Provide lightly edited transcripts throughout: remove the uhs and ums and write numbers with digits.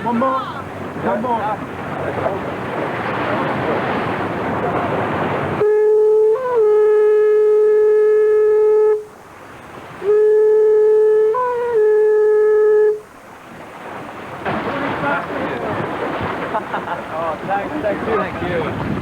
One more. One more. Oh, thank you.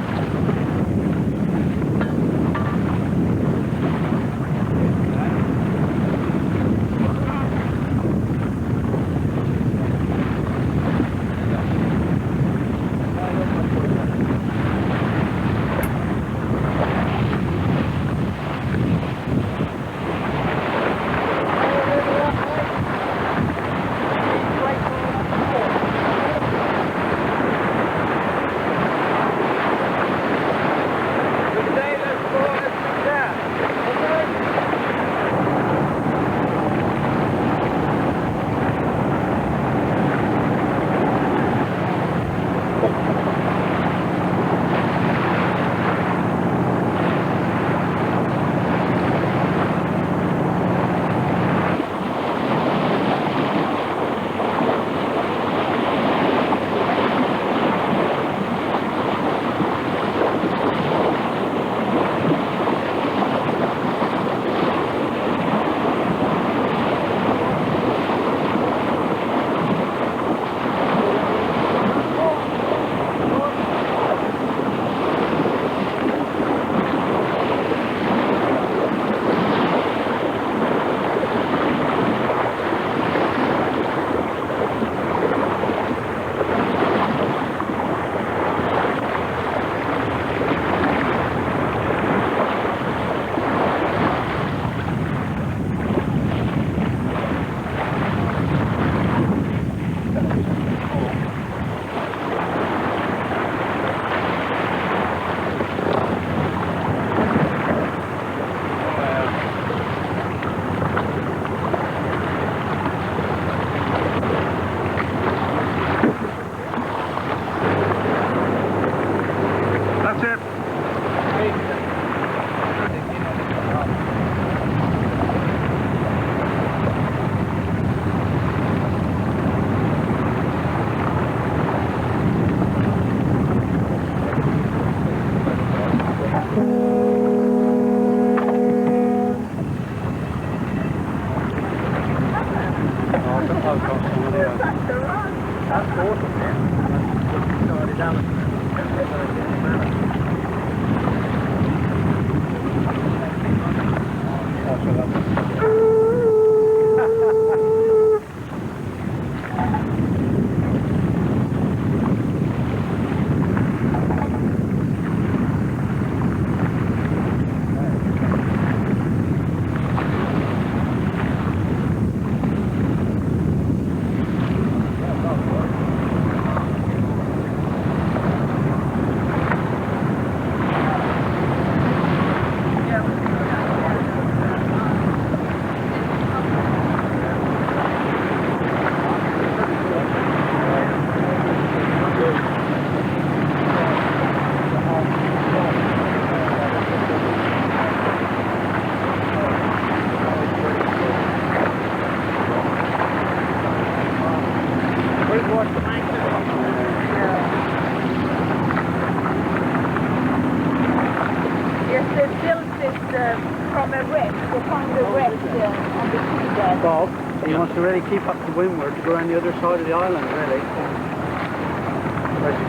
He wants to really keep up to windward to go around the other side of the island, really.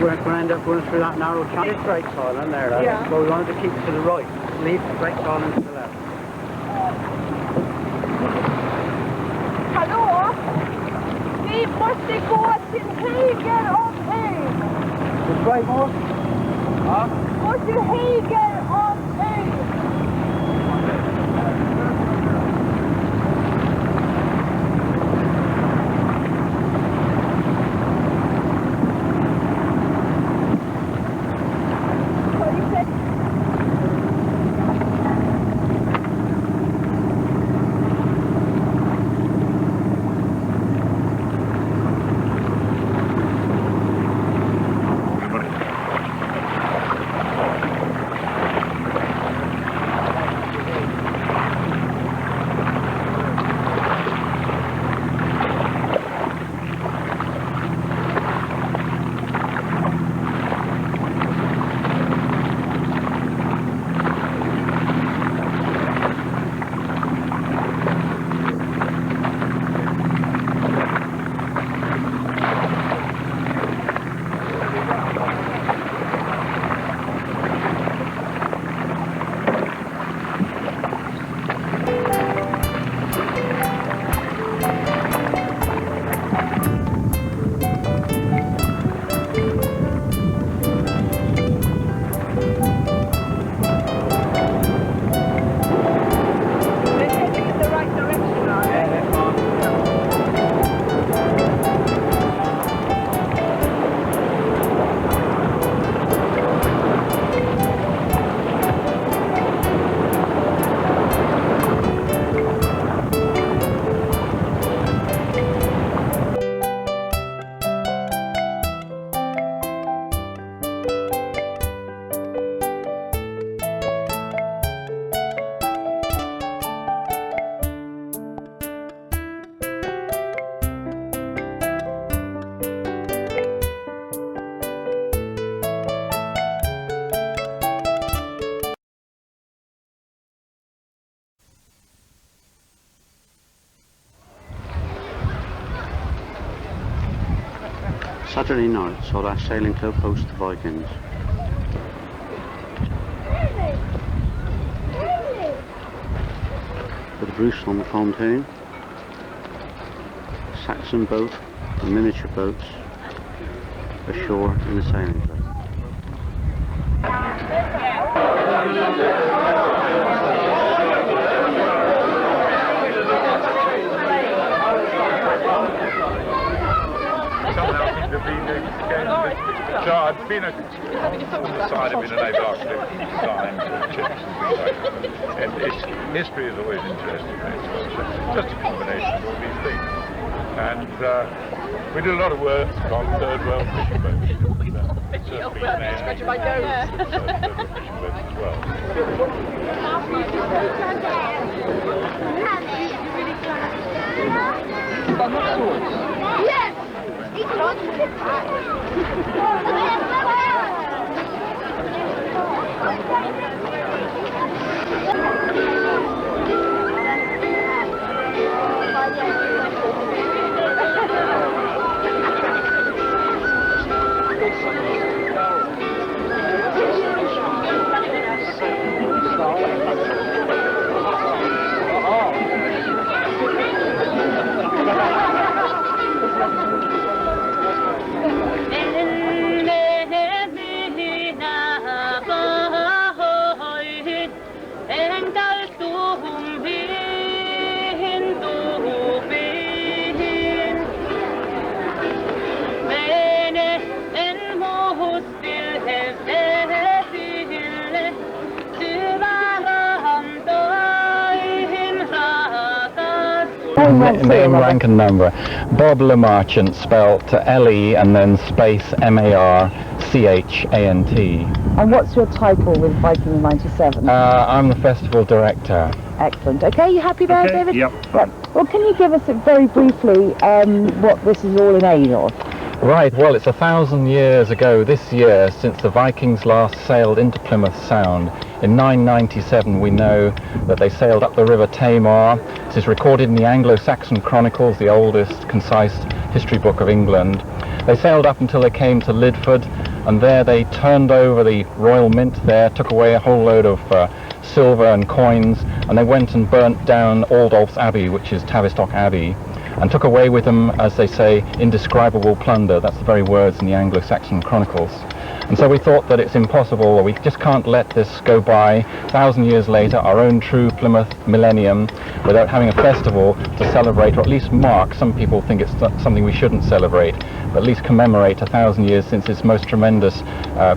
We're going to end up going through that narrow channel. It's Drake's Island there, though. Yeah. But we wanted to keep it to the right. Leave Drake's Island to the left. Hallå? Vi måste gå till höger om ön. Which way, boss? Ja. Gå till höger om ön. Saturday night saw our sailing club host the Vikings. With Bruce on the pontoon, Saxon boat and miniature boats ashore in the sailing club. So I've been on the side of being a naval architect design ships and things like that. And history is always interesting. It's just a combination of all these things. And we did a lot of work on third world fishing boats. Scratching my nose. Fishing boats as well. Yes! Name, rank and number. Bob Le Marchant, spelt L-E and then space M-A-R-C-H-A-N-T. And what's your title with Viking 97? I'm the festival director. Excellent. Okay, you happy there, David? Yep. Well, can you give us very briefly what this is all in aid of? Right, well, it's 1,000 years ago this year since the Vikings last sailed into Plymouth Sound. In 997 we know that they sailed up the River Tamar. This is recorded in the Anglo-Saxon Chronicles, the oldest concise history book of England. They sailed up until they came to Lydford, and there they turned over the royal mint there, took away a whole load of silver and coins, and they went and burnt down Aldolf's Abbey, which is Tavistock Abbey, and took away with them, as they say, indescribable plunder. That's the very words in the Anglo-Saxon Chronicles. And so we thought that it's impossible, or we just can't let this go by 1,000 years later, our own true Plymouth millennium, without having a festival to celebrate, or at least mark. Some people think it's something we shouldn't celebrate, but at least commemorate 1,000 years since this most tremendous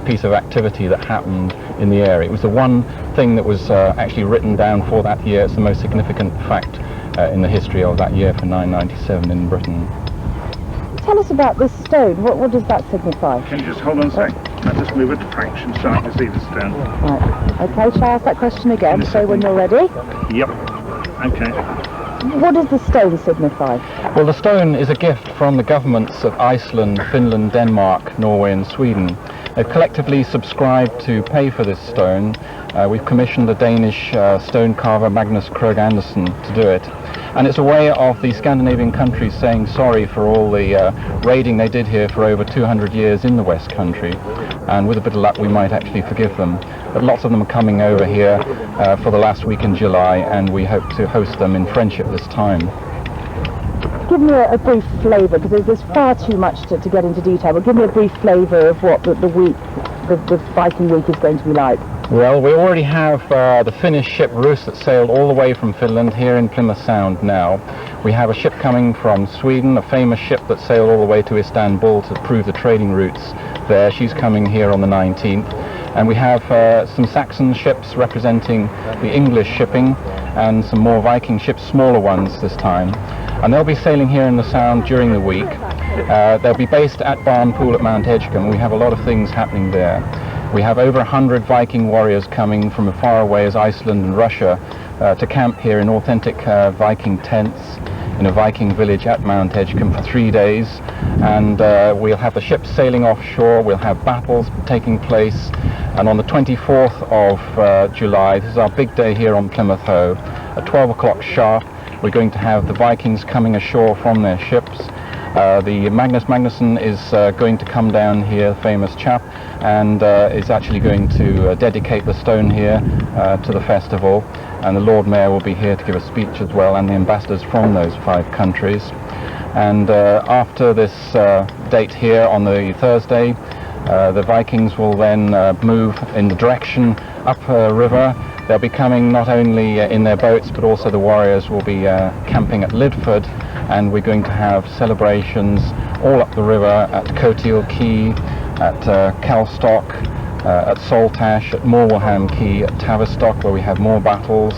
piece of activity that happened in the area. It was the one thing that was actually written down for that year. It's the most significant fact in the history of that year for 997 in Britain. Tell us about this stone. What does that signify? Can you just hold on a sec? I'll just move it to fraction so I can see the stone. Right. Okay, shall I ask that question again? So when you're ready. Yep. Okay. What does the stone signify? Well, the stone is a gift from the governments of Iceland, Finland, Denmark, Norway and Sweden. They've collectively subscribed to pay for this stone. We've commissioned a Danish stone carver, Magnus Krogh Andersen, to do it. And it's a way of the Scandinavian countries saying sorry for all the raiding they did here for over 200 years in the West Country. And with a bit of luck we might actually forgive them. But lots of them are coming over here for the last week in July, and we hope to host them in friendship this time. Give me a brief flavour, because there's far too much to get into detail, but give me a brief flavour of what the Viking week is going to be like. Well, we already have the Finnish ship Rus that sailed all the way from Finland here in Plymouth Sound now. We have a ship coming from Sweden, a famous ship that sailed all the way to Istanbul to prove the trading routes there. She's coming here on the 19th. And we have some Saxon ships representing the English shipping, and some more Viking ships, smaller ones this time. And they'll be sailing here in the Sound during the week. They'll be based at Barnpool at Mount Edgecombe. We have a lot of things happening there. We have over 100 Viking warriors coming from as far away as Iceland and Russia to camp here in authentic Viking tents in a Viking village at Mount Edgecombe for 3 days. And we'll have the ships sailing offshore, we'll have battles taking place, and on the 24th of July, this is our big day here on Plymouth Hoe, at 12 o'clock sharp, we're going to have the Vikings coming ashore from their ships. The Magnus Magnusson is going to come down here, famous chap, and is actually going to dedicate the stone here to the festival, and the Lord Mayor will be here to give a speech as well, and the ambassadors from those 5 countries. And after this date here on the Thursday, the Vikings will then move in the direction up river. They'll be coming not only in their boats, but also the warriors will be camping at Lydford, and we're going to have celebrations all up the river at Coteal Quay, at Calstock, at Saltash, at Morwellham Quay, at Tavistock, where we have more battles,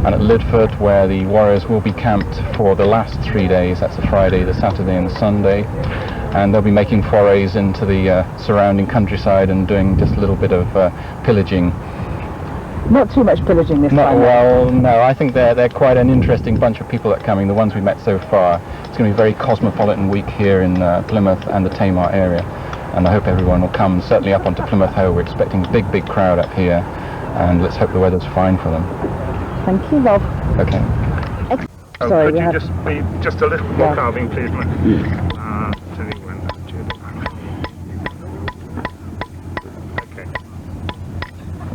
and at Lydford, where the warriors will be camped for the last 3 days. That's the Friday, the Saturday and the Sunday, and they'll be making forays into the surrounding countryside and doing just a little bit of pillaging. Not too much pillaging this time. Well, no, I think they're quite an interesting bunch of people that are coming, the ones we met so far. It's going to be a very cosmopolitan week here in Plymouth and the Tamar area, and I hope everyone will come, certainly up onto Plymouth Hoe. We're expecting a big crowd up here, and let's hope the weather's fine for them. Thank you, Rob. Okay. Sorry, could you just be just a little more carving, please, mate? To England. Okay.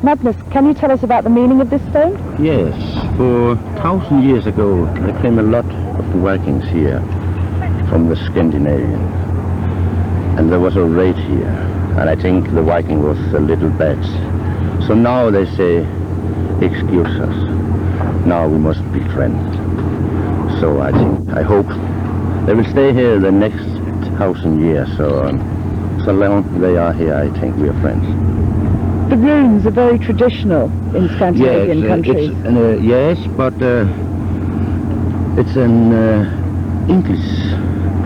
Magnus, can you tell us about the meaning of this stone? Yes, for 1,000 years ago there came a lot of Vikings here from the Scandinavian, and there was a raid here, and I think the Viking was a little bad. So now they say, excuse us, now we must be friends. So I hope they will stay here the next 1,000 years, so long they are here, I think we are friends. The runes are very traditional in Scandinavian countries. Yes, but it's an English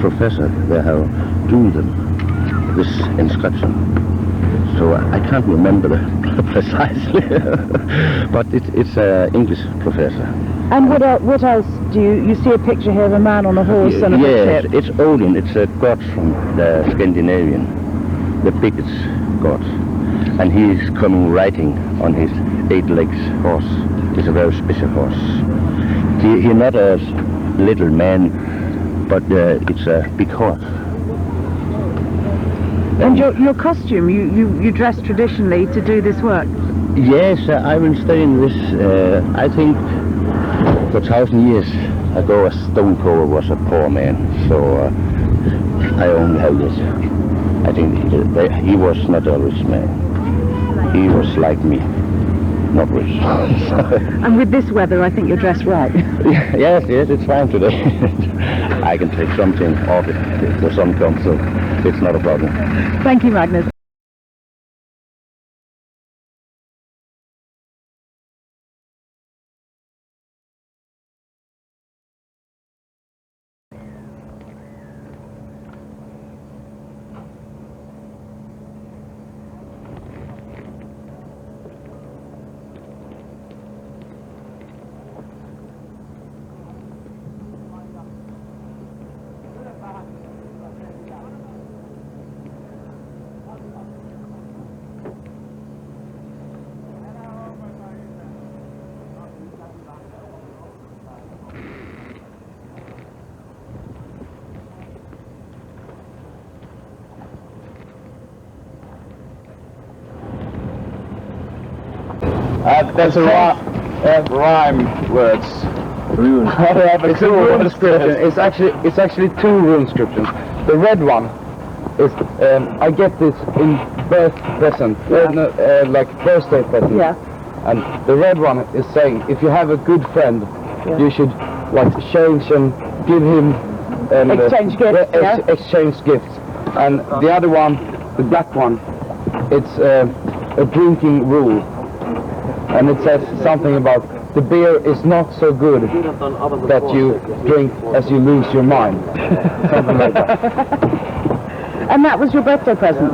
professor that have do them, this inscription. So I can't remember precisely, but it's an English professor. And what else do you see a picture here of a man on a horse and a Yes, ship? it's Odin. It's a god from the Scandinavian, the biggest god. And he is coming riding on his 8 legs horse. It's a very special horse. He's not a little man, but it's a big horse. And your costume, you dress traditionally to do this work? Yes, I will stay in this. I think for 1,000 years ago a stone thrower was a poor man, so I only have this. I think he was not a rich man. He was like me, not rich. And with this weather, I think you're dressed right. Yes, it's fine today. I can take something off if the sun comes, so it's not a problem. Thank you, Magnus. That's a rhyme words. Rune. It's a rune inscription. It's actually 2 rune inscriptions. The red one is I get this in birth present, like birthday present. Yeah. And the red one is saying if you have a good friend, you should like change and give him Exchange gifts. exchange gifts. And the other one, the black one, it's a drinking rule. And it says something about the beer is not so good that you drink as you lose your mind. Something like that. And that was your birthday present?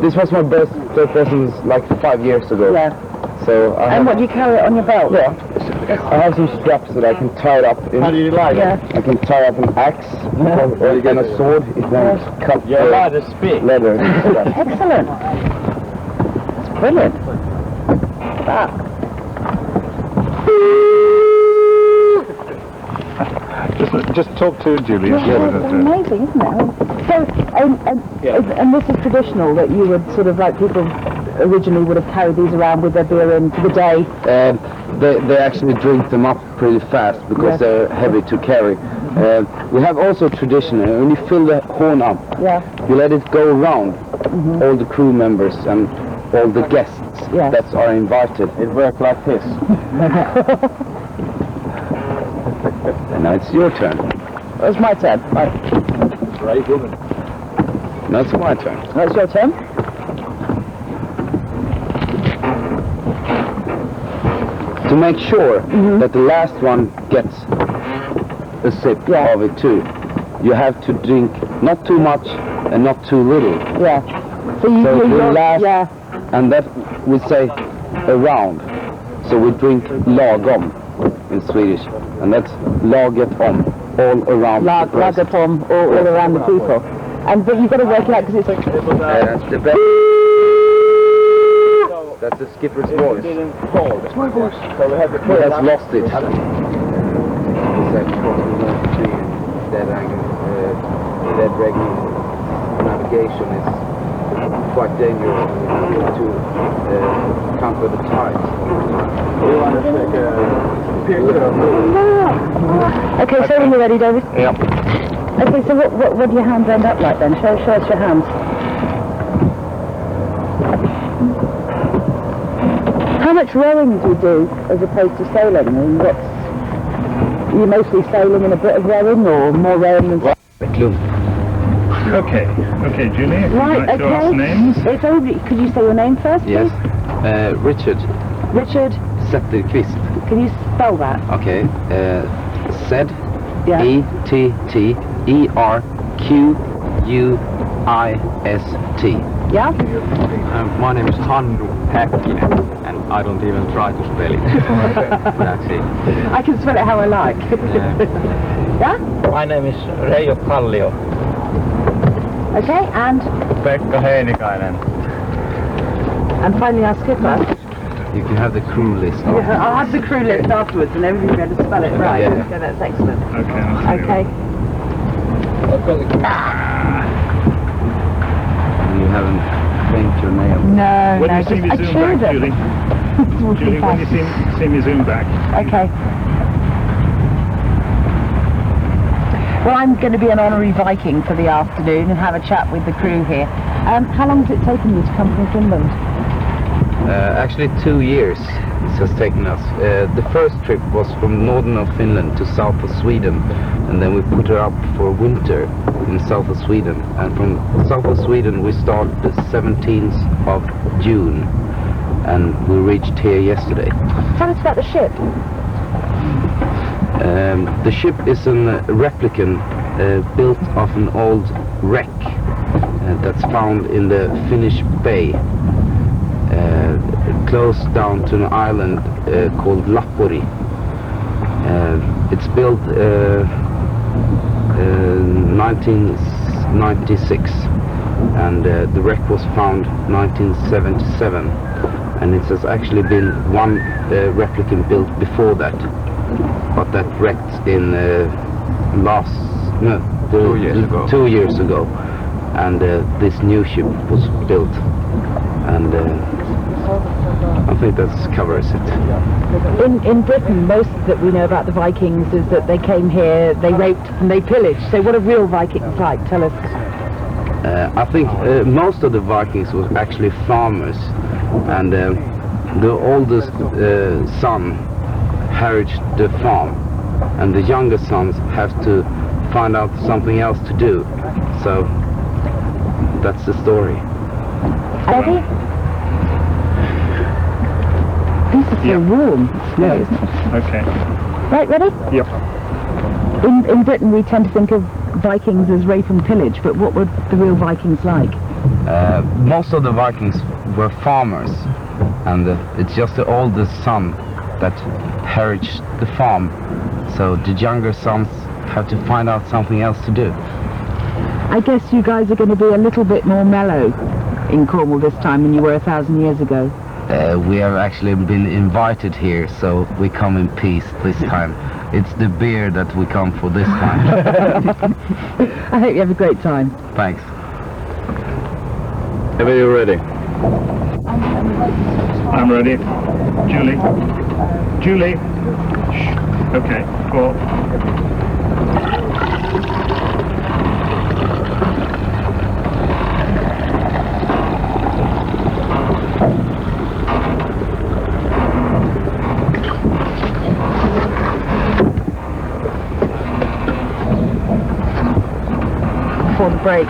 This was my birthday present like 5 years ago. Yeah. So And what, do you carry it on your belt? Yeah. I have some straps that I can tie it up in. How do you like Yeah. I can tie up an axe or again a sword. It won't cut You're allowed to speak. leather. Excellent. That's brilliant. Look at that. Just talk to Julie. Yeah, it's amazing, isn't it? So, and this is traditional that you would sort of like people originally would have carried these around with their beer in for the day. They actually drink them up pretty fast because they're heavy to carry. We have also tradition, when you fill the horn up, you let it go around all the crew members and all the guests that are invited. It works like this. And now it's your turn. It's my turn. Right. Right, woman. Now it's my turn. That's your turn. To make sure that the last one gets a sip of it too, you have to drink not too much and not too little. Yeah. So the last, and that we say around. So we drink lagom in Swedish, and that's laget om, all around. Laget om, all around the people. But you've got to work it out because it's that's the best. That's the skipper's voice. It's my voice. So we have the he has lost it. Dead rigging navigation is quite dangerous. We have to counter the tides all the time. You want to take a picture? Okay, so when you're ready, David? Yeah. Okay, so what do your hands end up like then? Show us your hands. How much rowing do you do as opposed to sailing? I mean, are you mostly sailing and a bit of rowing, or more rowing than Okay, Julie, if you'd like to ask names. It's over. Could you say your name first, Yes. please? Richard. Richard. Zetterqvist. Can you spell that? Okay. Z. Yeah. ETTERQUIST. Yeah? My name is Hannu Häkkinen, and I don't even try to spell it. That's it. I can spell it how I like. Yeah? My name is Reijo Kallio. Okay, and? Pekka Heinikainen. And finally our skipper. You can have the crew list. Yeah, I'll have the crew list afterwards and everybody will be able to spell it right. Yeah. Okay, that's excellent. Okay. You haven't changed your name. No, When no, you see me zoom back, Julie. Julie, when you see me zoom back. Okay. Well, I'm going to be an honorary Viking for the afternoon and have a chat with the crew here. How long has it taken you to come from Finland? Actually 2 years it has taken us. The first trip was from northern of Finland to south of Sweden, and then we put her up for winter in south of Sweden, and from south of Sweden we started the 17th of June, and we reached here yesterday. Tell us about the ship. The ship is a replicant built of an old wreck that's found in the Finnish Bay, close down to an island called Lappori. It's built 1996, and the wreck was found 1977, and it has actually been one replicant built before that, but that wrecked in 2 years ago, and this new ship was built, and I think that covers it. In Britain, most that we know about the Vikings is that they came here, they raped and they pillaged. So what are real Vikings like? Tell us. I think most of the Vikings were actually farmers, and the oldest son inherits the farm, and the younger sons have to find out something else to do. So that's the story. Ready? This is so warm. It's great, isn't it? Okay. Right, ready? Yep. In Britain, we tend to think of Vikings as rape and pillage, but what were the real Vikings like? Most of the Vikings were farmers, and it's just the oldest son that inherits the farm. So the younger sons have to find out something else to do. I guess you guys are going to be a little bit more mellow in Cornwall this time than you were 1,000 years ago. We have actually been invited here, so we come in peace this time. It's the beer that we come for this time. I hope you have a great time. Thanks. Are you ready? I'm ready. Julie. Julie. Shh. Okay. Go. Before the break,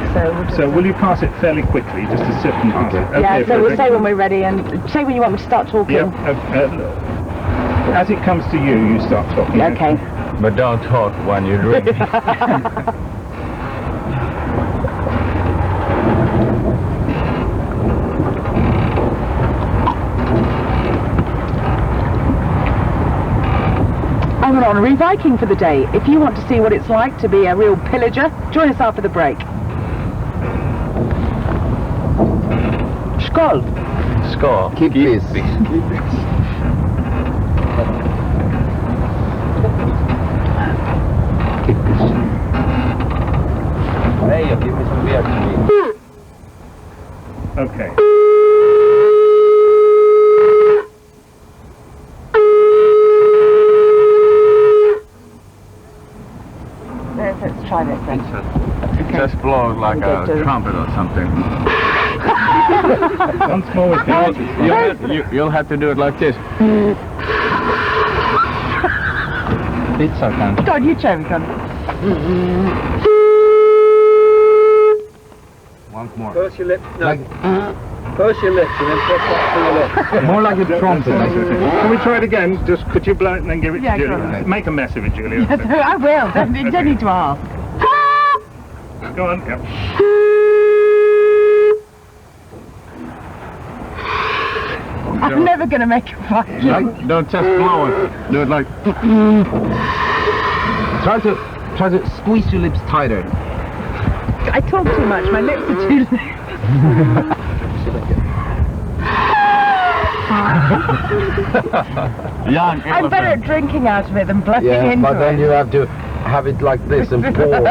So will you pass it fairly quickly, just to sip and pass it? Okay, yeah, so we'll perfect. say when we're ready and say when you want me to start talking. Yeah. As it comes to you, you start talking. Okay. But don't talk when you drink. I'm an honorary Viking for the day. If you want to see what it's like to be a real pillager, join us after the break. Skål! Score. Keep peace. Hey, give me some beer to me. Okay. Let's try this then. Just blow like a trumpet or something. Once more with You'll have to do it like this. It's so kind. Go on, you try it, Once more. Purse your lips. No. Purse your lips and then put that to your lips. More like a trumpet. Can we try it again? Just could you blow it and then give it Yeah, to go Julia? on. Make a mess of it, Julia. I will. You don't need to ask. Go on. Yep. I'm never going to make a Viking. Like, don't just blow it. Do it like. Try to squeeze your lips tighter. I talk too much. My lips are too loose. Young I'm better at drinking out of it than blowing Yeah, into but then it. you have to have it like this and pour.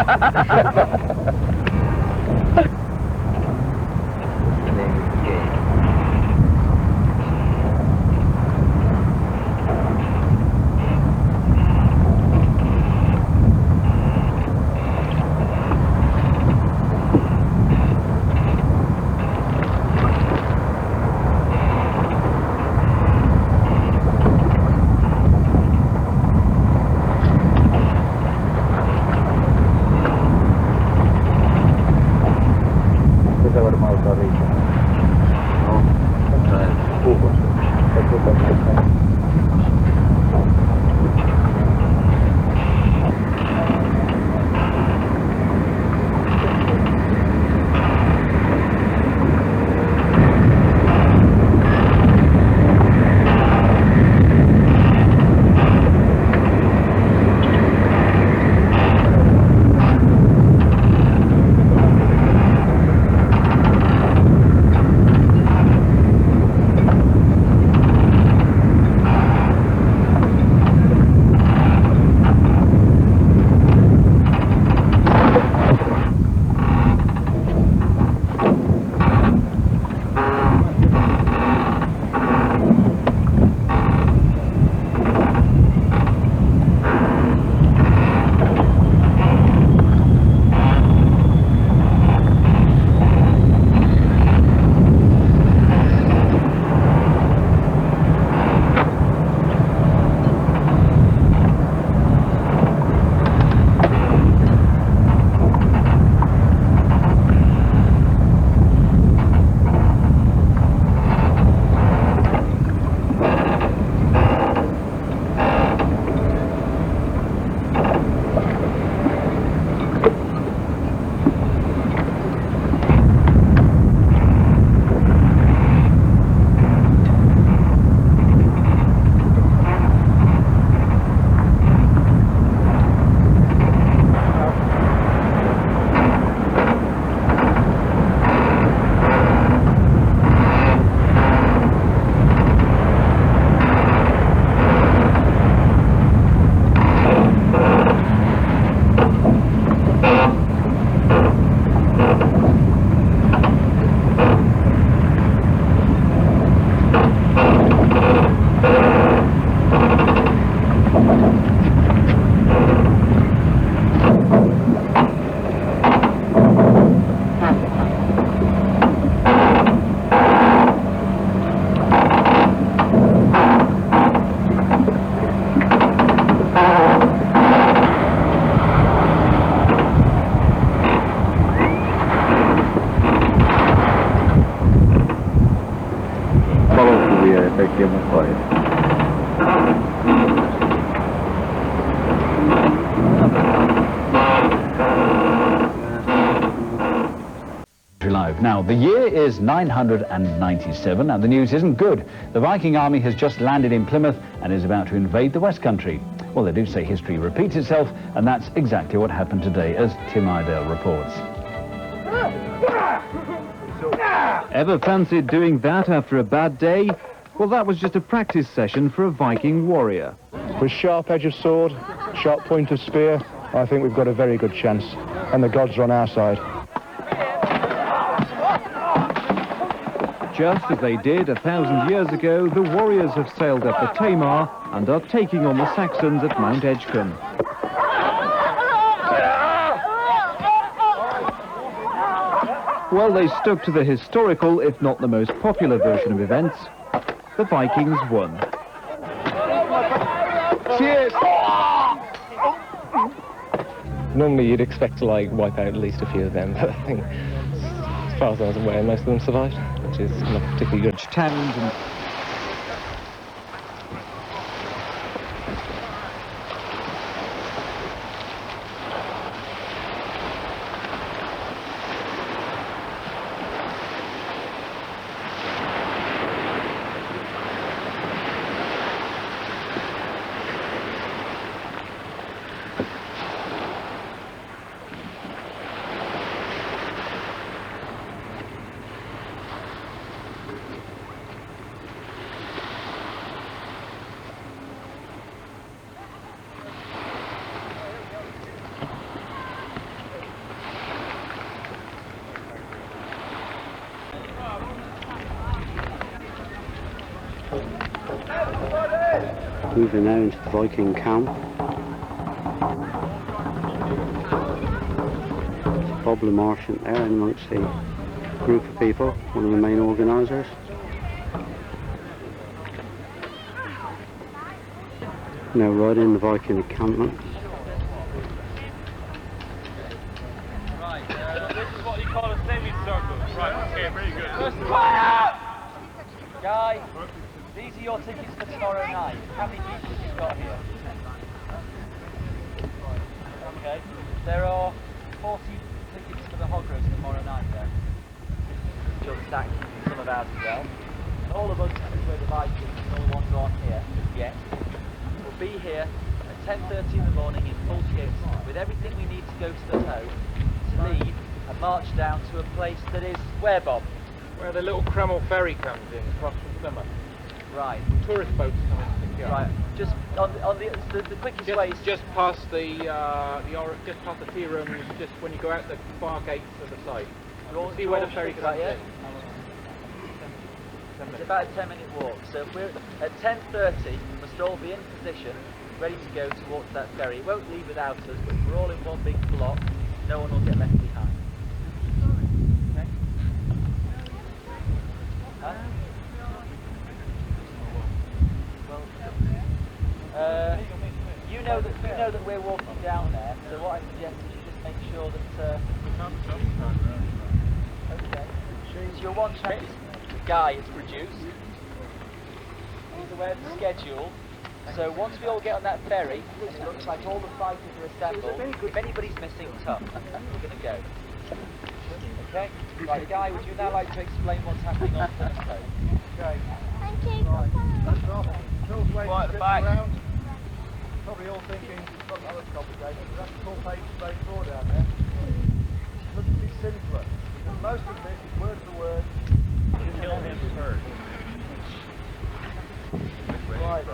alive. Now, the year is 997 and the news isn't good. The Viking army has just landed in Plymouth and is about to invade the West Country. Well, they do say history repeats itself, and that's exactly what happened today, as Tim Idale reports. Ever fancied doing that after a bad day? Well, that was just a practice session for a Viking warrior. With sharp edge of sword, sharp point of spear, I think we've got a very good chance, and the gods are on our side. Just as they did 1,000 years ago, the warriors have sailed up the Tamar and are taking on the Saxons at Mount Edgecombe. Well, they stuck to the historical, if not the most popular version of events. The Vikings won. Cheers! Normally you'd expect to wipe out at least a few of them, but I think, as far as I was aware, most of them survived, which is not particularly good. Towns and Moving now into the Viking camp. Bob Le Marchant there amongst the group of people, one of the main organisers. Now right in the Viking encampment. Right, this is what you call a semicircle. Right, okay, very good. Guy, these are your tickets for tomorrow night. How many people have you got here? Okay, there are 40 tickets for the hog roast tomorrow night there. You'll stack some of ours as well. And all of us where the Vikings, all the ones who aren't here yet, will be here at 10:30 in the morning in full kit with everything we need to go to the hoe to leave and march down to a place that is where, Bob? Where the little Kreml ferry comes in across from Plymouth. Right. Tourist boats come in to pick you up. Right. Just on the quickest way. Just past the just past the tea rooms. Just when you go out the far gates of the site. See where the ferry comes in. It's about a 10-minute walk. So if we're at 10:30, we must all be in position, ready to go towards that ferry. It won't leave without us, but if we're all in one big block, no one will get left behind. Okay? Huh? You know that we're walking down there, so what I suggest is you just make sure that okay. So your one chance Guy is produced. He's aware of the schedule. So once we all get on that ferry, and it looks like all the fighters are assembled, if anybody's missing, tough. We're gonna go. Okay? Right, Guy, would you now like to explain what's happening on Plymouth Coast? Okay. Right. Phil's waiting Right at the back. around. Probably all thinking it's not that much complicated, but that's full page straightforward down there. Look at it simpler. Because most of this is word for word. Kill him first. Right.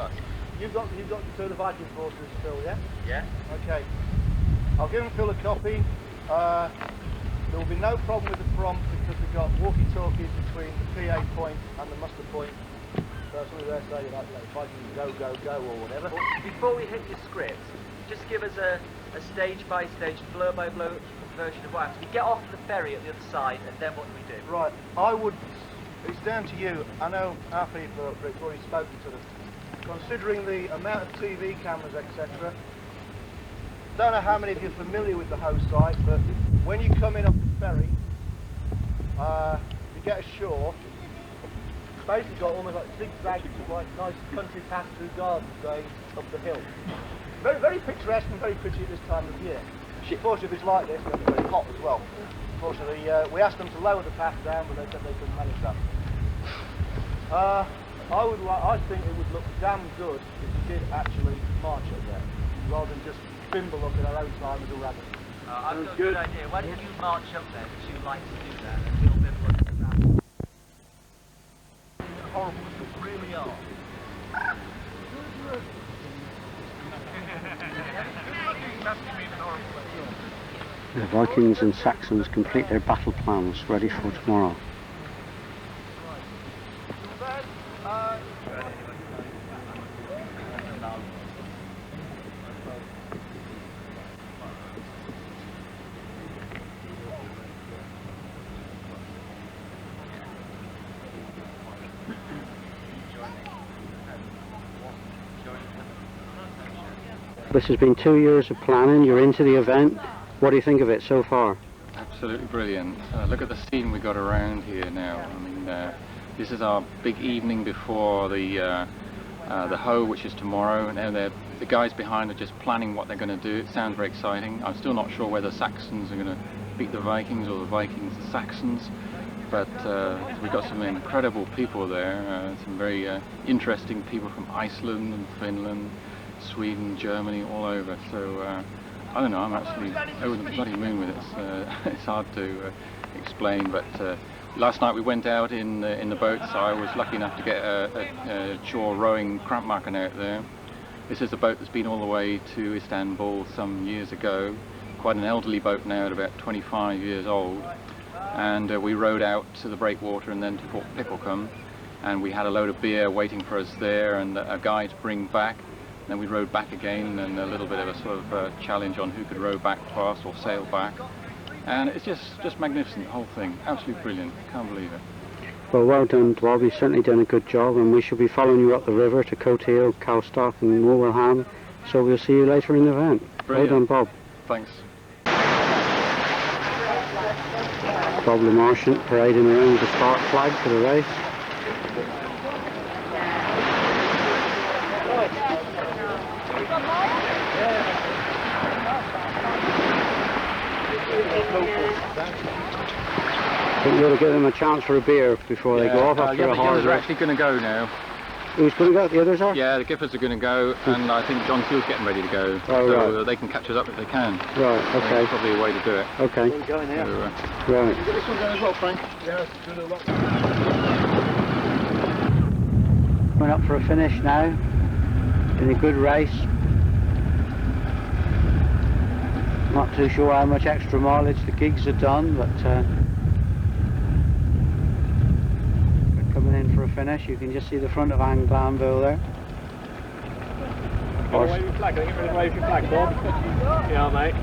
You've got the two of the Viking forces, Phil, yeah? Yeah. Okay. I'll give him Phil a copy. There will be no problem with the prompt because we've got walkie-talkies between the PA point and the muster point. So somebody there saying like, Vikings go, go, go or whatever. Before we hit your script, just give us a stage-by-stage, blow-by-blow version of what happens. We get off the ferry at the other side, and then what do we do? Right, it's down to you. I know our people have already spoken to them. Considering the amount of TV cameras, etc., don't know how many of you are familiar with the host site, but when you come in off the ferry, you get ashore. It's basically got almost like zigzags of like nice country paths through gardens going up the hill. Very, very picturesque and very pretty at this time of year. Unfortunately, if it's like this, it's very hot as well. Unfortunately, we asked them to lower the path down, but they said they couldn't manage that. I think it would look damn good if we did actually march up there, rather than just bimble up in our own time as a rabbit. I've got a good idea. Why don't you march up there, because you like to do that, and we'll bimble up as a rabbit. Horrible as we really are. The Vikings and Saxons complete their battle plans, ready for tomorrow. This has been 2 years of planning. You're into the event. What do you think of it so far? Absolutely brilliant. Look at the scene we got around here now. I mean, this is our big evening before the Hoe, which is tomorrow. Now the guys behind are just planning what they're going to do. It sounds very exciting. I'm still not sure whether Saxons are going to beat the Vikings or the Vikings the Saxons. But we've got some incredible people there. Some very interesting people from Iceland and Finland, Sweden, Germany, all over. So I don't know, I'm actually over the bloody moon with it. It's hard to explain, but last night we went out in the boats. I was lucky enough to get a shore rowing crampmarken out there. This is a boat that's been all the way to Istanbul some years ago. Quite an elderly boat now, at about 25 years old. And we rowed out to the breakwater and then to Port Picklecombe. And we had a load of beer waiting for us there and a guy to bring back. Then we rowed back again, and a little bit of a sort of challenge on who could row back fast or sail back. And it's just magnificent, the whole thing. Absolutely brilliant. Can't believe it. Well, well done, Bob. You've certainly done a good job, and we shall be following you up the river to Cotehill, Tavistock and Wolverham. So we'll see you later in the event. Brilliant. Well done, Bob. Thanks. Bob Le Marchant parading around with the spark flag for the race. I think you ought to give them a chance for a beer before they go off after a hard the others are rest. actually going to go now. Who's going to go? The others are? Yeah, the Giffers are going to go, and I think John Steele's getting ready to go. Oh, so right. They can catch us up if they can. Right, okay. That's probably a way to do it. Okay. We're going now. So, right. You got this one going as well, Frank? Yeah, it's doing a lot. Coming up for a finish now. In a good race. Not too sure how much extra mileage the gigs have done, but we're coming in for a finish. You can just see the front of Anglanville there. Got to wave your flag. I think everybody wave your flag, Bob. Yeah, mate.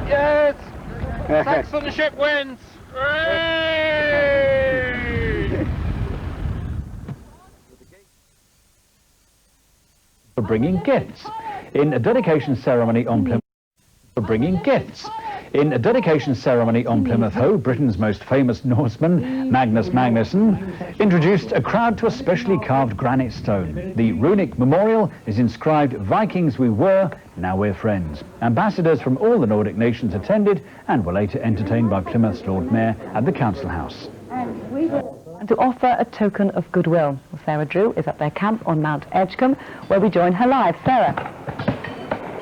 Yes! Saxon ship wins! Hooray! For bringing gifts in a dedication ceremony on Plymouth. For bringing gifts in a dedication ceremony on Plymouth Hoe, Britain's most famous Norseman, Magnus Magnusson, introduced a crowd to a specially carved granite stone. The runic memorial is inscribed, "Vikings we were, now we're friends." Ambassadors from all the Nordic nations attended and were later entertained by Plymouth's Lord Mayor at the Council House. And to offer a token of goodwill, Sarah Drew is at their camp on Mount Edgecombe, where we join her live. Sarah.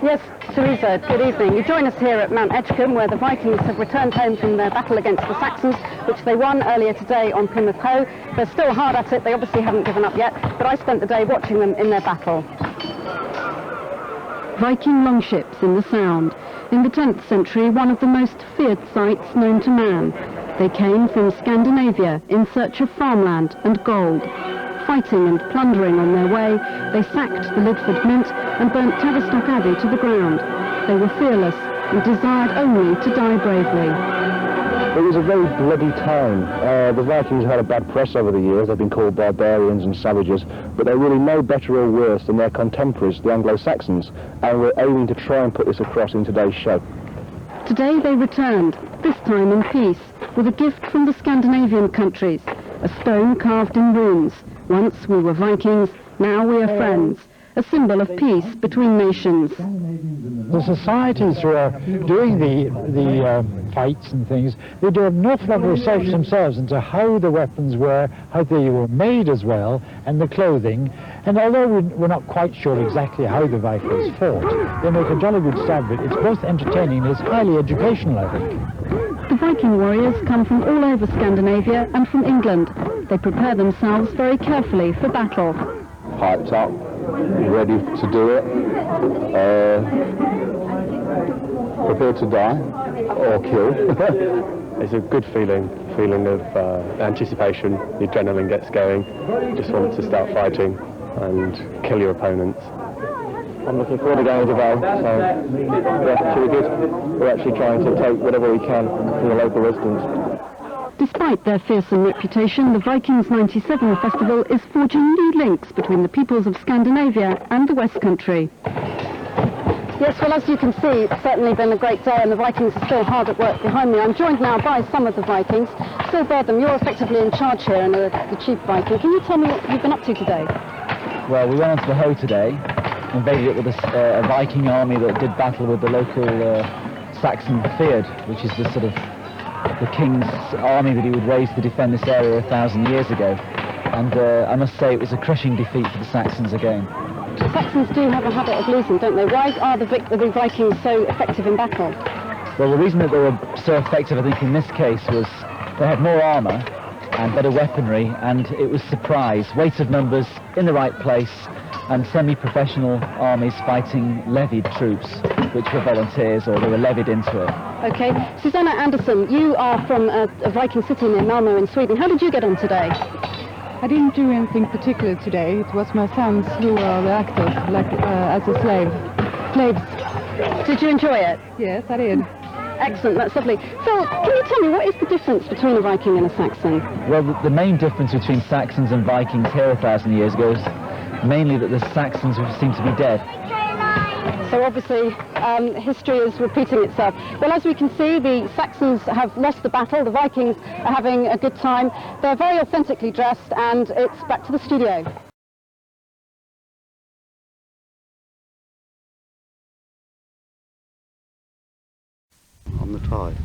Yes, Teresa, good evening. You join us here at Mount Edgecombe, where the Vikings have returned home from their battle against the Saxons, which they won earlier today on Plymouth Hoe. They're still hard at it, they obviously haven't given up yet, but I spent the day watching them in their battle. Viking longships in the Sound. In the 10th century, one of the most feared sights known to man. They came from Scandinavia in search of farmland and gold. Fighting and plundering on their way, they sacked the Lydford Mint and burnt Tavistock Abbey to the ground. They were fearless and desired only to die bravely. It was a very bloody time. The Vikings had a bad press over the years. They've been called barbarians and savages, but they're really no better or worse than their contemporaries, the Anglo-Saxons, and we're aiming to try and put this across in today's show. Today they returned, this time in peace, with a gift from the Scandinavian countries, a stone carved in runes. Once we were Vikings, now we are friends. a symbol of peace between nations. The societies who are doing the fights and things, they do an awful lot of research themselves into how the weapons were, how they were made as well, and the clothing. And although we're not quite sure exactly how the Vikings fought, they make a jolly good stab of it. It's both entertaining and it's highly educational, I think. The Viking warriors come from all over Scandinavia and from England. They prepare themselves very carefully for battle. Piped up, ready to do it, prepared to die or kill. It's a good feeling of anticipation. The adrenaline gets going. You just want to start fighting and kill your opponents. I'm looking forward to going to Val, so yeah, should be good. We're actually trying to take whatever we can from the local residents. Despite their fearsome reputation, the Vikings 97 festival is forging new links between the peoples of Scandinavia and the West Country. Yes, well, as you can see, it's certainly been a great day and the Vikings are still hard at work behind me. I'm joined now by some of the Vikings. Still Bertham, you're effectively in charge here and the chief Viking. Can you tell me what you've been up to today? Well, we went onto the Hoe today, invaded it with a Viking army that did battle with the local Saxon Fyrd, which is the sort of the king's army that he would raise to defend this area 1,000 years ago. And I must say it was a crushing defeat for the Saxons again. Saxons do have a habit of losing, don't they? Why are the Vikings so effective in battle? Well, the reason that they were so effective, I think, in this case was they had more armour and better weaponry, and it was surprise. Weight of numbers in the right place, and semi-professional armies fighting levied troops, which were volunteers or they were levied into it. Okay. Susanna Anderson, you are from a Viking city near Malmö in Sweden. How did you get on today? I didn't do anything particular today. It was my sons who were the actors, like as a slaves. Did you enjoy it? Yes, I did. Excellent, that's lovely. Phil, can you tell me what is the difference between a Viking and a Saxon? Well, the main difference between Saxons and Vikings here 1,000 years ago is mainly that the Saxons seem to be dead. So obviously history is repeating itself. Well, as we can see, the Saxons have lost the battle, the Vikings are having a good time. They're very authentically dressed, and it's back to the studio. On the tide.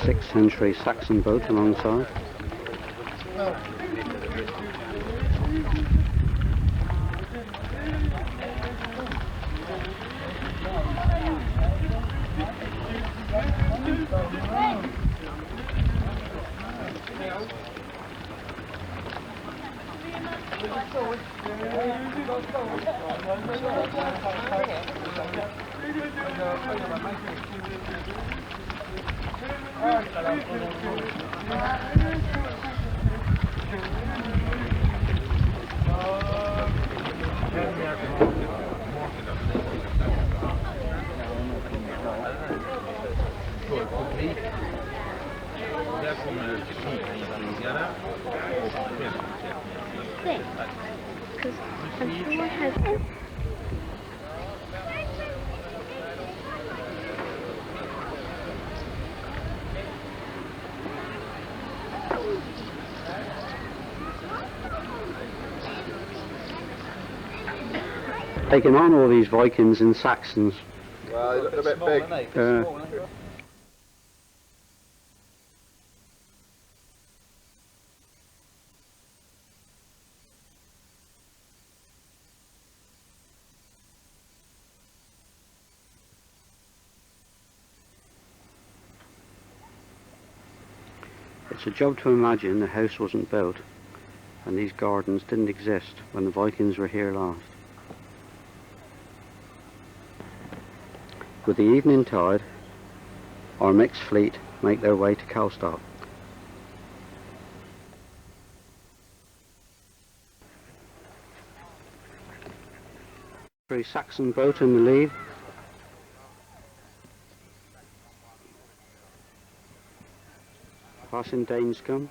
Sixth century Saxon boat alongside. Taking on all these Vikings and Saxons. Well, they look a bit big. It's a job to imagine the house wasn't built and these gardens didn't exist when the Vikings were here last. With the evening tide, our mixed fleet make their way to Tavistock. A Saxon boat in the lead. Passing Danescombe.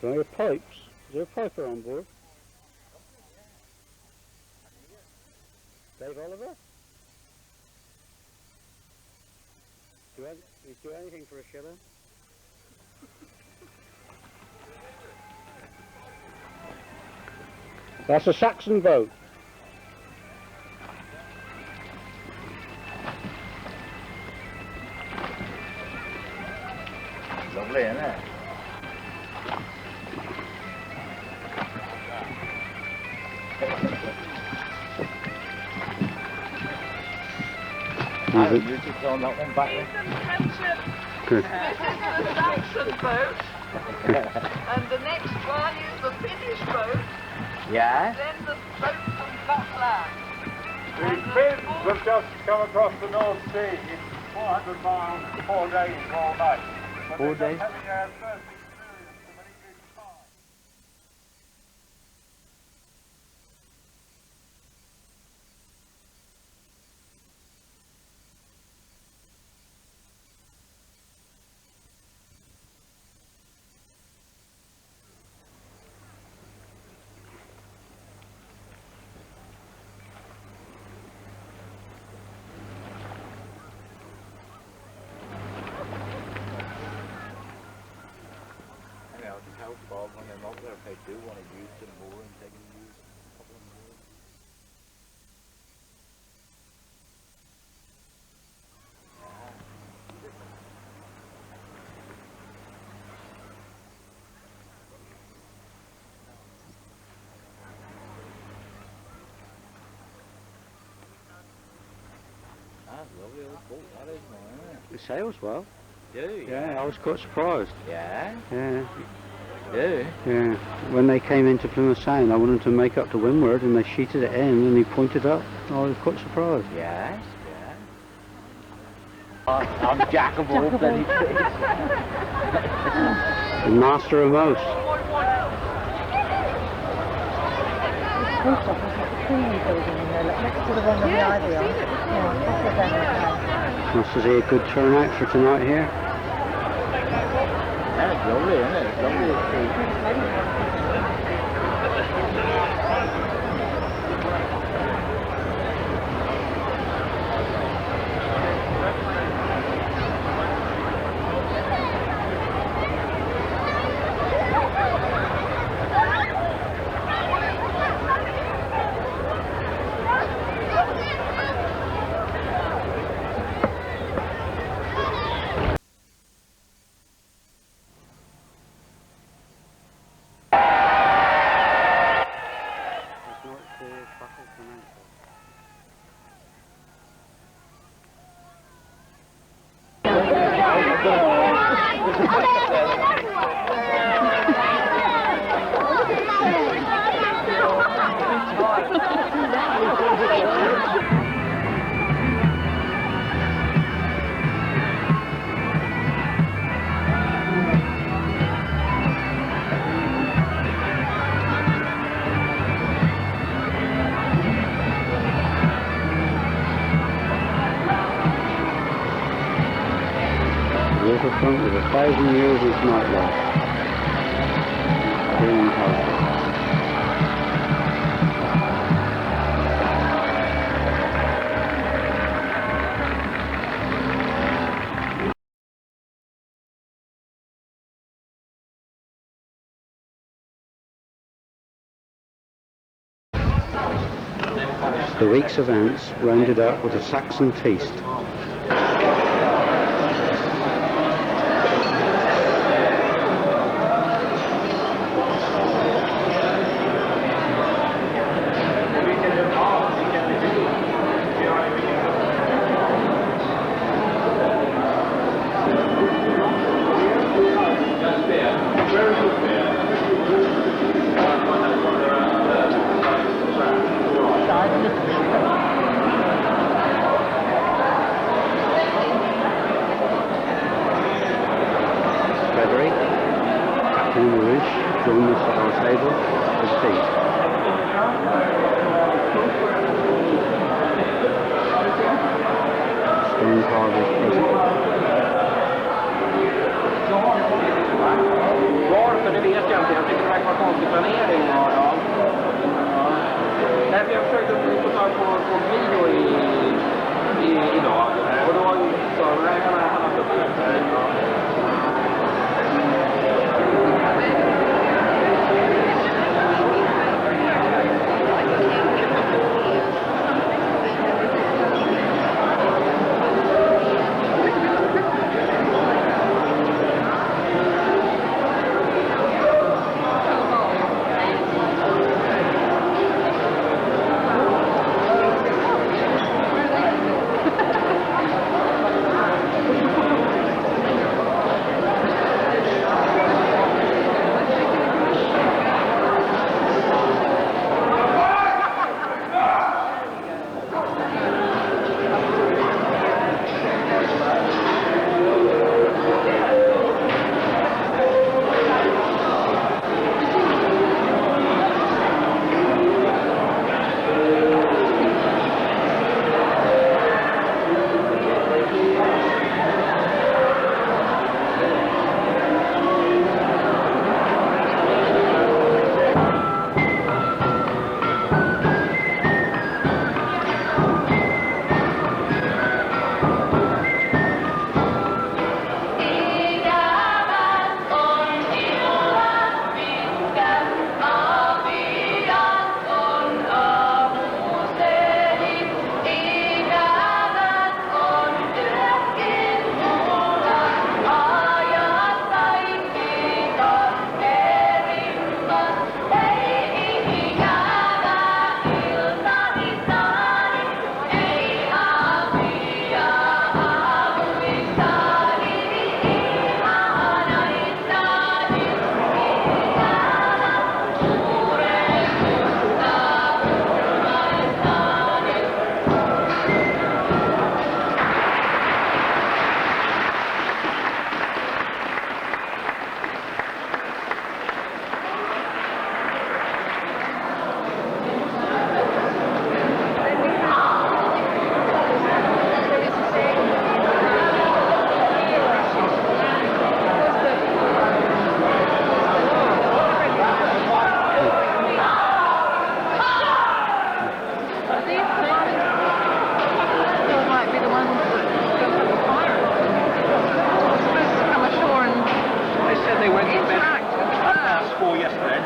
Can I get pipes? Is there a piper on board? Dave Oliver? Do anything for a shilling? That's a Saxon boat. Lovely, isn't it? Music's on that one back there. Good. This is the Saxon boat, and the next one is the Finnish boat. Yeah? Then the boat from Gotland. The Finns have just come across the North Sea in 400 miles, 4 days, 4 nights. 4 days? When they're not there, if they do want to use them more and they can use a couple of more. That's a lovely old boat, that is, man. It sails well. Do? Yeah, I was quite surprised. Yeah? Yeah. Do? Yeah. When they came into Plymouth Sound, I wanted to make up to windward, and they sheeted it in, and he pointed up. I was quite surprised. Yes, yeah. I'm Jack of all bloody things. The master of most. Post office has a cleaning building in there, like next to the one with the ivy on. Must be a good turnout for tonight here. That's lovely, isn't it? It's lovely to see. Riverfront with 1,000 years of nightlife. Green house. The week's events rounded up with a Saxon feast. Join us at our table for the feast. Stone carvers present. Varför, det vet jag inte. Jag tycker det verkar vara konstig planering. Ja. Därför jag försökte få tag på video idag. Och då sa jag att han har haft upp det.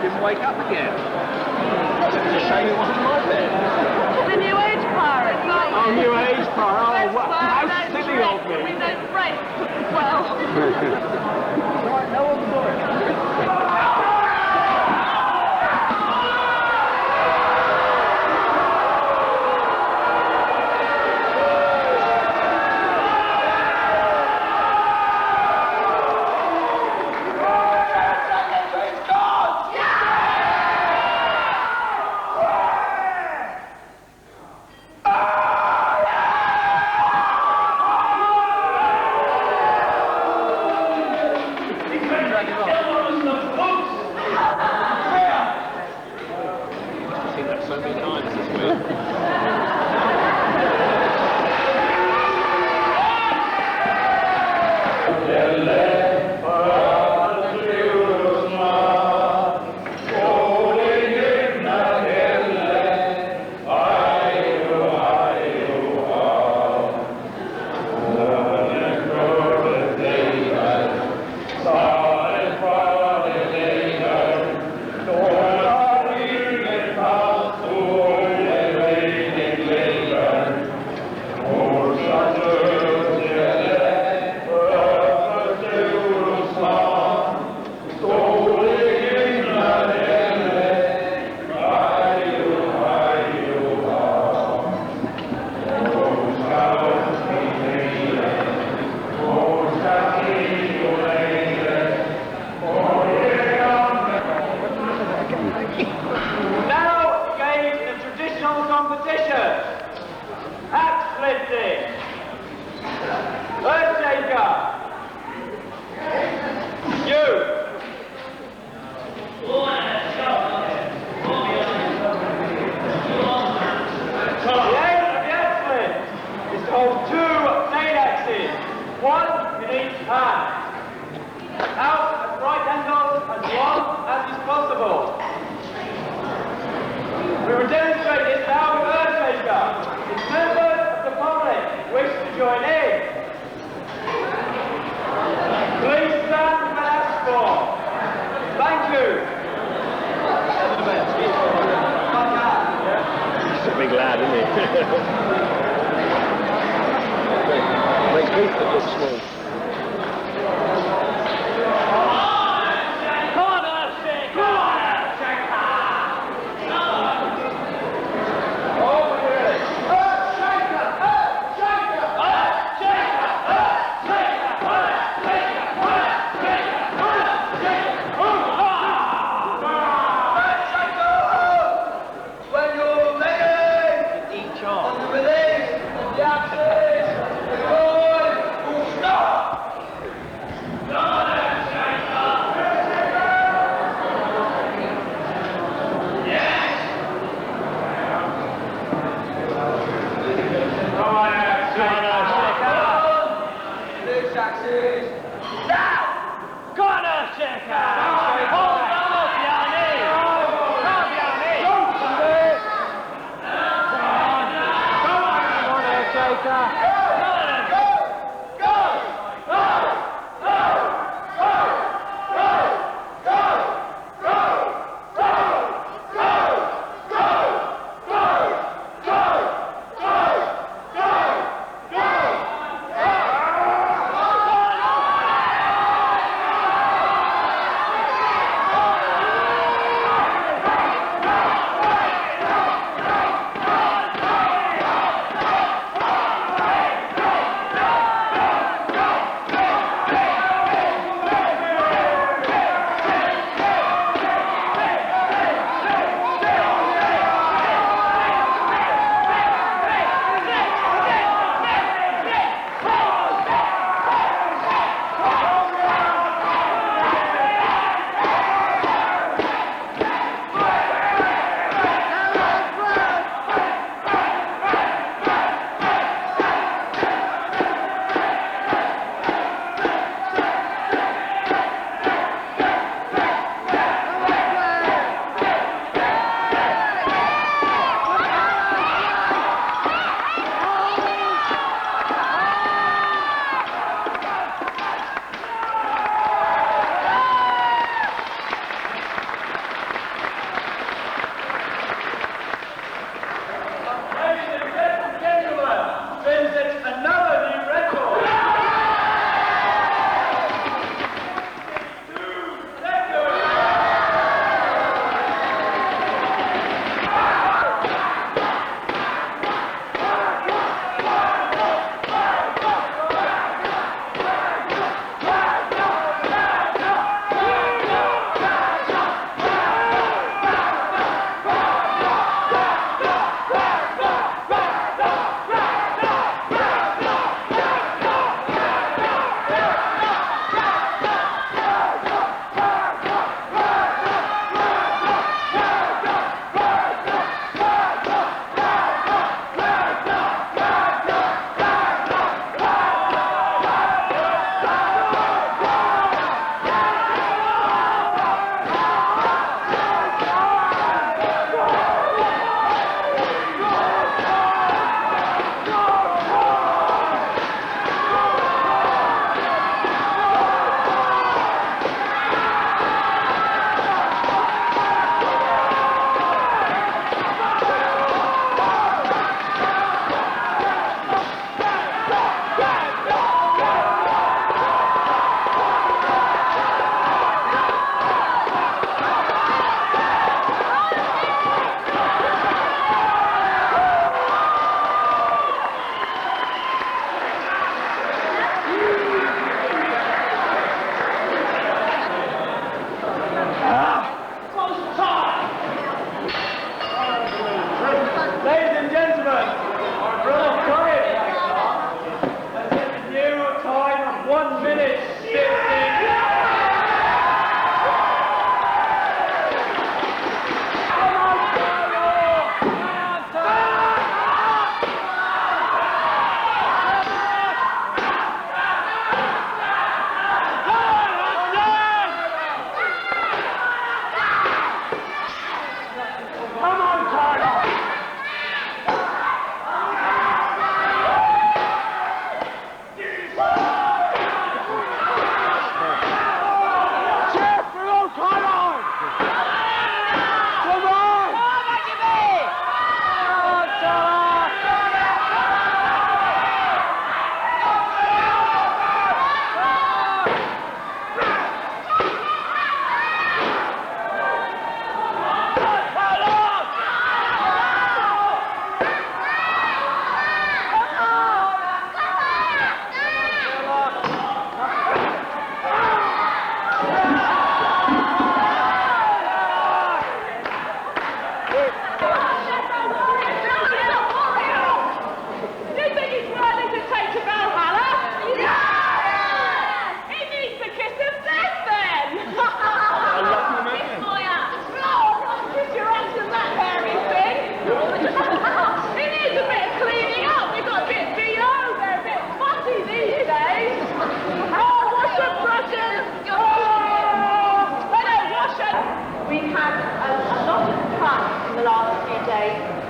Didn't wake up again. It's a shame it wasn't like that. The New Age pirates, aren't Oh, you? New Age pirate. Oh, That's how why silly of me. we don't break well. Right, no one's got it. He's a big lad, isn't he? Makes me look small. Stop!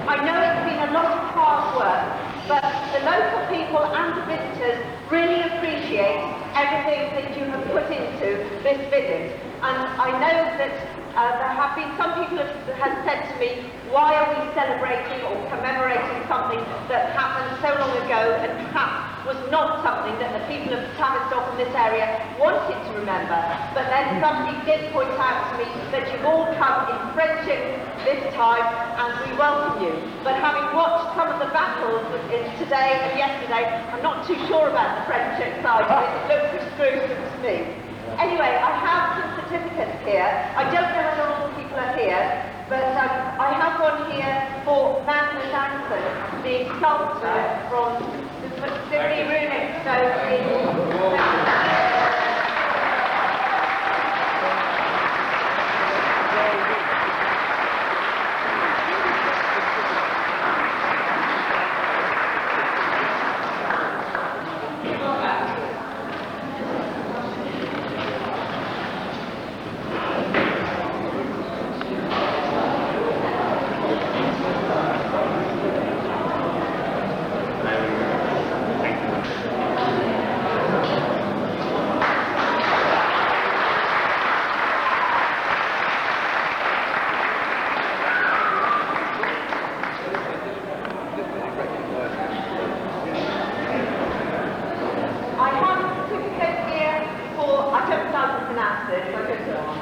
I know it's been a lot of hard work, but the local people and the visitors really appreciate everything that you have put into this visit. And I know that there have been some people have said to me, why are we celebrating or commemorating something that happened so long ago and perhaps was not something that the people of Tavistock and this area wanted to remember. But then somebody did point out to me that you've all come in friendship this time and we welcome you. But having watched some of the battles today and yesterday, I'm not too sure about the friendship side of it. It looks pretty gruesome to me. Anyway, I have some certificates here. I don't know whether all the people are here, but I have one here for Magnus Anson, the sculptor from the runic stone in...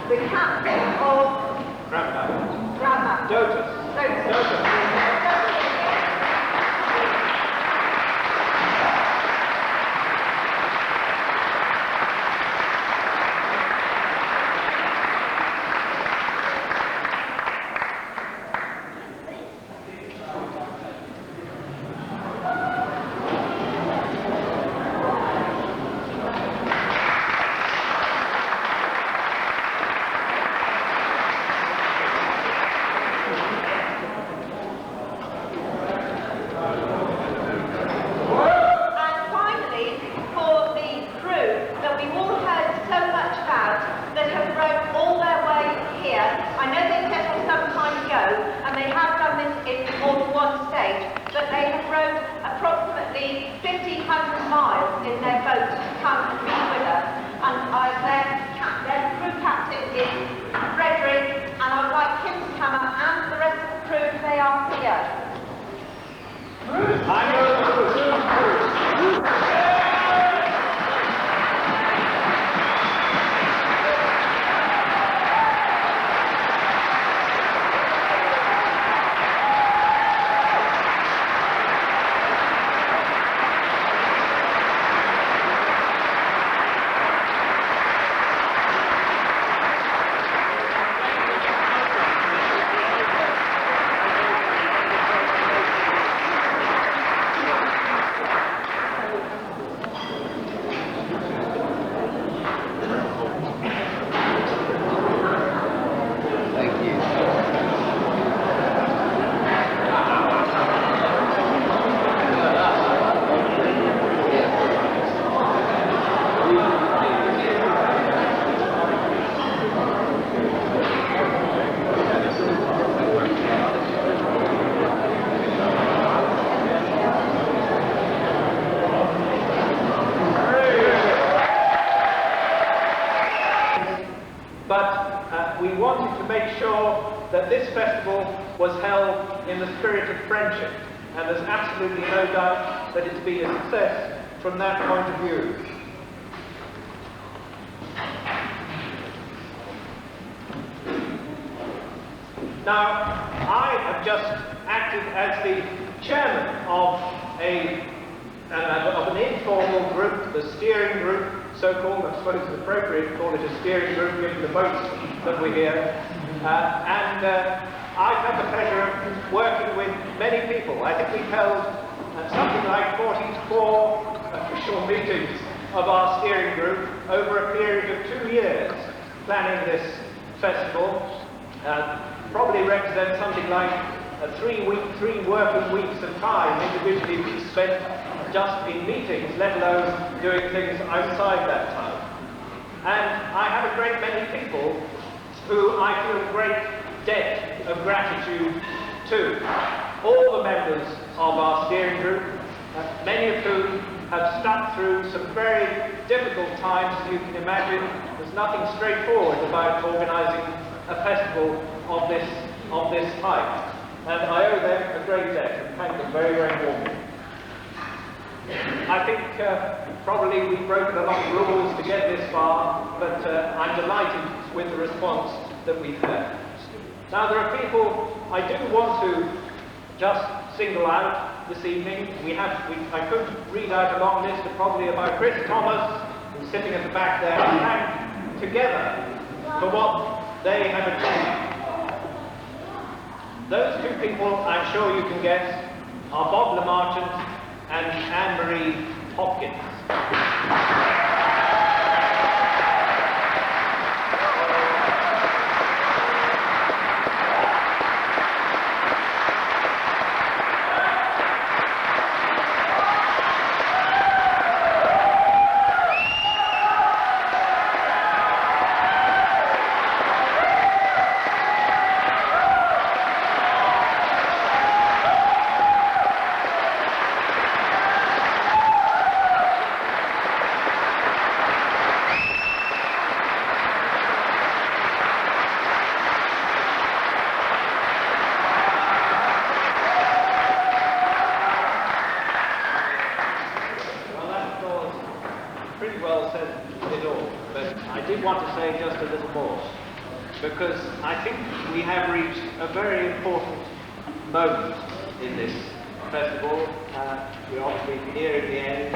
the captain of... Grandma. Dotus. We wanted to make sure that this festival was held in the spirit of friendship, and there's absolutely no doubt that it's been a success from that point of view. Now, I have just acted as the chairman of an informal group, the steering group, so-called. I suppose it's appropriate to call it a steering group given the boats that we're here. I've had the pleasure of working with many people. I think we've held something like 44 official meetings of our steering group over a period of 2 years planning this festival. Probably represents something like 3 working weeks of time individually spent just in meetings, let alone doing things outside that time. And I have a great many people who I feel a great debt of gratitude to. all the members of our steering group, many of whom have stuck through some very difficult times, as you can imagine. There's nothing straightforward about organising a festival of this type. And I owe them a great debt and thank them very, very warmly. I think probably we've broken a lot of rules to get this far, but I'm delighted with the response that we've had. Now there are people I do want to just single out this evening. I could read out a long list of probably about Chris Thomas, who's sitting at the back there, and together for what they have achieved. Those two people, I'm sure you can guess, are Bob LeMarchant and Anne-Marie Hopkins. Because I think we have reached a very important moment in this festival. We're obviously near the end,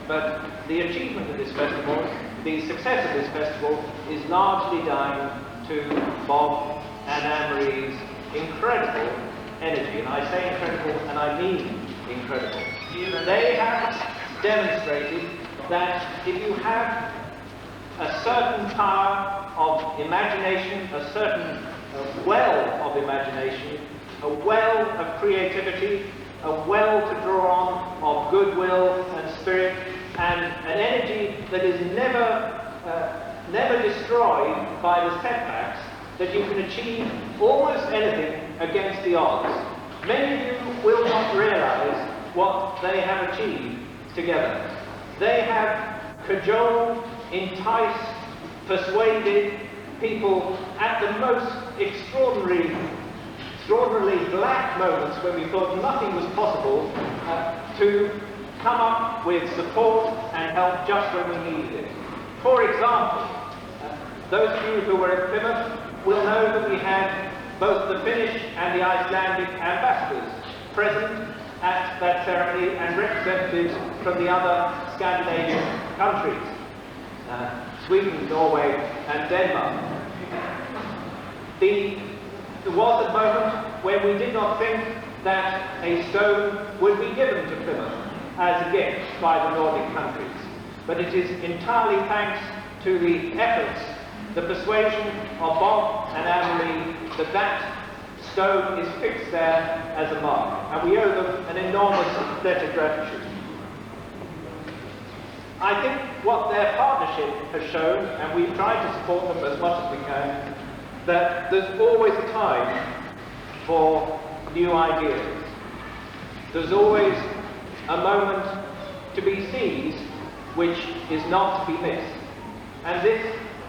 but the achievement of this festival, the success of this festival, is largely down to Bob and Anne-Marie's incredible energy. And I say incredible, and I mean incredible. They have demonstrated that if you have a certain power of imagination, a certain well of imagination, a well of creativity, a well to draw on of goodwill and spirit, and an energy that is never destroyed by the setbacks, that you can achieve almost anything against the odds. Many of you will not realize what they have achieved together. They have cajoled, enticed, persuaded people at the most extraordinarily black moments when we thought nothing was possible to come up with support and help just when we needed it. For example, those of you who were at Plymouth will know that we had both the Finnish and the Icelandic ambassadors present at that ceremony and representatives from the other Scandinavian countries. Sweden, Norway, and Denmark. There was a moment when we did not think that a stone would be given to Plymouth as a gift by the Nordic countries. But it is entirely thanks to the efforts, the persuasion of Bob and Anne-Marie that that stone is fixed there as a mark. And we owe them an enormous debt of gratitude. I think what their partnership has shown, and we've tried to support them as much as we can, that there's always a time for new ideas. There's always a moment to be seized which is not to be missed. And this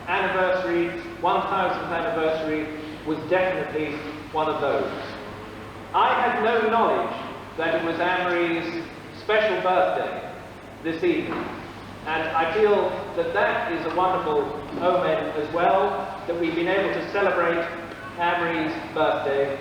anniversary, 1000th anniversary, was definitely one of those. I had no knowledge that it was Anne-Marie's special birthday this evening. And I feel that that is a wonderful omen as well, that we've been able to celebrate Anne-Marie's birthday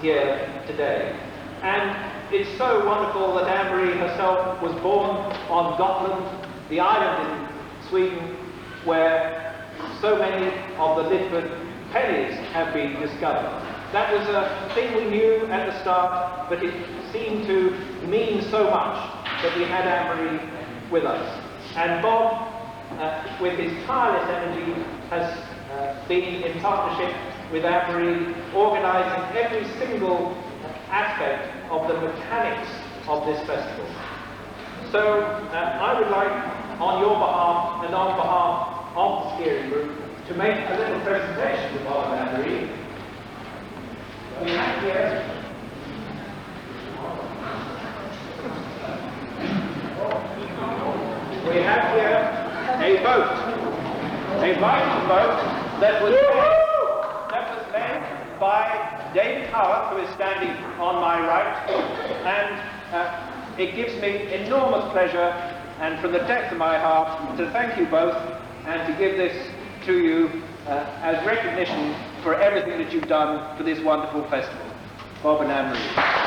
here today. And it's so wonderful that Anne-Marie herself was born on Gotland, the island in Sweden, where so many of the Lydford pennies have been discovered. That was a thing we knew at the start, but it seemed to mean so much that we had Anne-Marie with us. And Bob, with his tireless energy, has been in partnership with Anne-Marie, organising every single aspect of the mechanics of this festival. So I would like, on your behalf and on behalf of the steering group, to make a little presentation to Bob and Anne-Marie. We have here by David Howarth, who is standing on my right, and it gives me enormous pleasure, and from the depth of my heart, to thank you both and to give this to you as recognition for everything that you've done for this wonderful festival. Bob and Anne-Marie.